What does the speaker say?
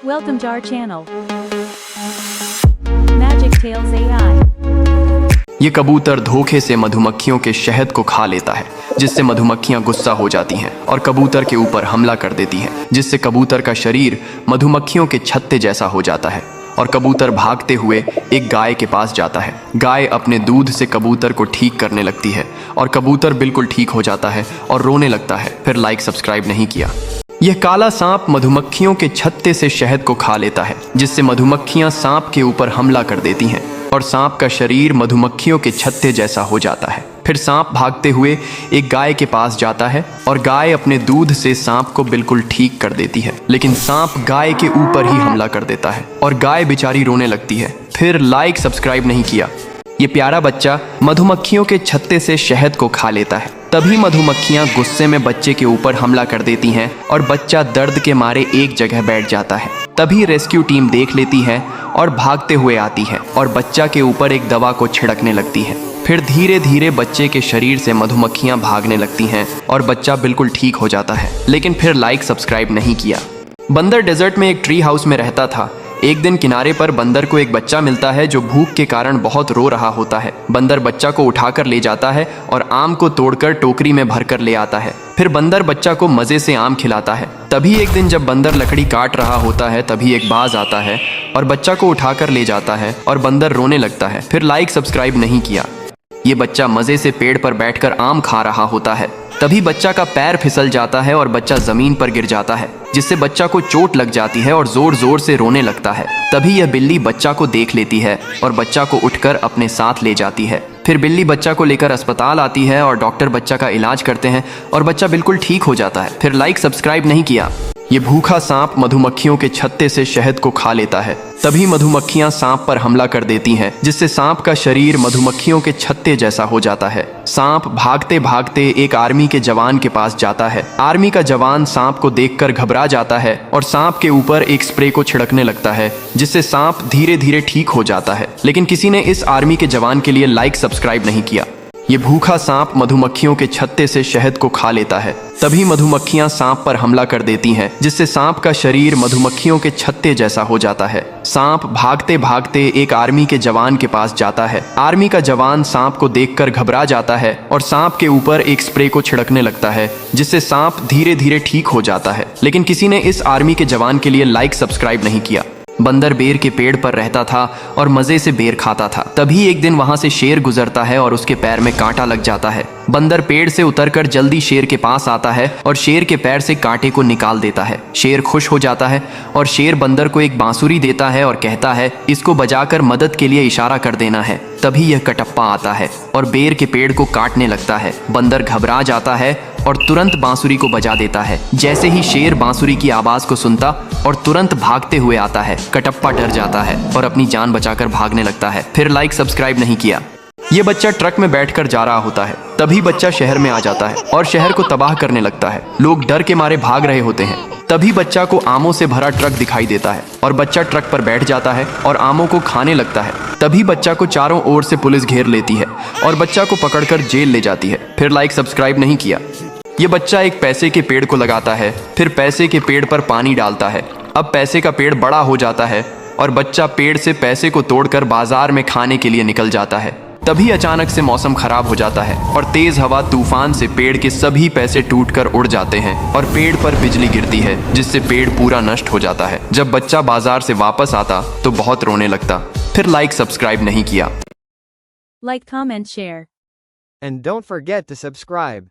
Welcome to our channel. Magic Tales AI. ये कबूतर धोखे से मधुमक्खियों के शहद को खा लेता है, जिससे मधुमक्खियां गुस्सा हो जाती हैं और कबूतर के ऊपर हमला कर देती हैं, जिससे कबूतर का शरीर मधुमक्खियों के छत्ते जैसा हो जाता है और कबूतर भागते हुए एक गाय के पास जाता है। गाय अपने दूध से कबूतर को ठीक करने लगती है और कबूतर बिल्कुल ठीक हो जाता है और रोने लगता है। फिर लाइक सब्सक्राइब नहीं किया। यह काला सांप मधुमक्खियों के छत्ते से शहद को खा लेता है, जिससे मधुमक्खियां सांप के ऊपर हमला कर देती हैं और सांप का शरीर मधुमक्खियों के छत्ते जैसा हो जाता है। फिर सांप भागते हुए एक गाय के पास जाता है और गाय अपने दूध से सांप को बिल्कुल ठीक कर देती है, लेकिन सांप गाय के ऊपर ही हमला कर देता है और गाय बेचारी रोने लगती है। फिर लाइक सब्सक्राइब नहीं किया। ये प्यारा बच्चा मधुमक्खियों के छत्ते से शहद को खा लेता है। तभी मधुमक्खियां गुस्से में बच्चे के ऊपर हमला कर देती हैं और बच्चा दर्द के मारे एक जगह बैठ जाता है। तभी रेस्क्यू टीम देख लेती है और भागते हुए आती है और बच्चा के ऊपर एक दवा को छिड़कने लगती है। फिर धीरे धीरे बच्चे के शरीर से मधुमक्खियां भागने लगती हैं और बच्चा बिल्कुल ठीक हो जाता है। लेकिन फिर लाइक सब्सक्राइब नहीं किया। बंदर डेजर्ट में एक ट्री हाउस में रहता था। एक दिन किनारे पर बंदर को एक बच्चा मिलता है जो भूख के कारण बहुत रो रहा होता है। बंदर बच्चा को उठाकर ले जाता है और आम को तोड़कर टोकरी में भरकर ले आता है। फिर बंदर बच्चा को मजे से आम खिलाता है। तभी एक दिन जब बंदर लकड़ी काट रहा होता है, तभी एक बाज आता है और बच्चा को उठाकर ले जाता है और बंदर रोने लगता है। फिर लाइक सब्सक्राइब नहीं किया। ये बच्चा मजे से पेड़ पर बैठकर आम खा रहा होता है। तभी बच्चा का पैर फिसल जाता है और बच्चा जमीन पर गिर जाता है, जिससे बच्चा को चोट लग जाती है और जोर जोर से रोने लगता है। तभी यह बिल्ली बच्चा को देख लेती है और बच्चा को उठकर अपने साथ ले जाती है। फिर बिल्ली बच्चा को लेकर अस्पताल आती है और डॉक्टर बच्चा का इलाज करते हैं और बच्चा बिल्कुल ठीक हो जाता है। फिर लाइक सब्सक्राइब नहीं किया। ये भूखा सांप मधुमक्खियों के छत्ते से शहद को खा लेता है। तभी मधुमक्खियां सांप पर हमला कर देती हैं, जिससे सांप का शरीर मधुमक्खियों के छत्ते जैसा हो जाता है। सांप भागते भागते एक आर्मी के जवान के पास जाता है। आर्मी का जवान सांप को देखकर घबरा जाता है और सांप के ऊपर एक स्प्रे को छिड़कने लगता है, जिससे सांप धीरे धीरे ठीक हो जाता है। लेकिन किसी ने इस आर्मी के जवान के लिए लाइक सब्सक्राइब नहीं किया। ये भूखा सांप मधुमक्खियों के छत्ते से शहद को खा लेता है। तभी मधुमक्खियां सांप पर हमला कर देती हैं, जिससे सांप का शरीर मधुमक्खियों के छत्ते जैसा हो जाता है। सांप भागते भागते एक आर्मी के जवान के पास जाता है। आर्मी का जवान सांप को देखकर घबरा जाता है और सांप के ऊपर एक स्प्रे को छिड़कने लगता है, जिससे सांप धीरे धीरे ठीक हो जाता है। लेकिन किसी ने इस आर्मी के जवान के लिए लाइक सब्सक्राइब नहीं किया। बंदर बेर के पेड़ पर रहता था और मजे से बेर खाता था। तभी एक दिन वहां से शेर गुजरता है और उसके पैर में कांटा लग जाता है। बंदर पेड़ से उतरकर जल्दी शेर के पास आता है और शेर के पैर से कांटे को निकाल देता है। शेर खुश हो जाता है और शेर बंदर को एक बांसुरी देता है और कहता है, इसको बजाकर मदद के लिए इशारा कर देना है। तभी यह कटप्पा आता है और बेर के पेड़ को काटने लगता है। बंदर घबरा जाता है और तुरंत बांसुरी को बजा देता है। जैसे ही शेर बांसुरी की आवाज को सुनता और तुरंत भागते हुए आता है, कटप्पा डर जाता है और अपनी जान बचाकर भागने लगता है। फिर लाइक सब्सक्राइब नहीं किया। ये बच्चा ट्रक में बैठकर जा रहा होता है। तभी बच्चा शहर में आ जाता है और शहर को तबाह करने लगता है। लोग डर के मारे भाग रहे होते हैं। तभी बच्चा को आमों से भरा ट्रक दिखाई देता है और बच्चा ट्रक पर बैठ जाता है और आमों को खाने लगता है। तभी बच्चा को चारों ओर से पुलिस घेर लेती है और बच्चा को पकड़कर जेल ले जाती है। फिर लाइक सब्सक्राइब नहीं किया। ये बच्चा एक पैसे के पेड़ को लगाता है, फिर पैसे के पेड़ पर पानी डालता है। अब पैसे का पेड़ बड़ा हो जाता है और बच्चा पेड़ से पैसे को तोड़कर बाजार में खाने के लिए निकल जाता है। तभी अचानक से मौसम खराब हो जाता है और तेज हवा तूफान से पेड़ के सभी पैसे टूटकर उड़ जाते हैं और पेड़ पर बिजली गिरती है, जिससे पेड़ पूरा नष्ट हो जाता है। जब बच्चा बाजार से वापस आता तो बहुत रोने लगता। फिर लाइक सब्सक्राइब नहीं किया। Like, comment, share. And don't forget to subscribe.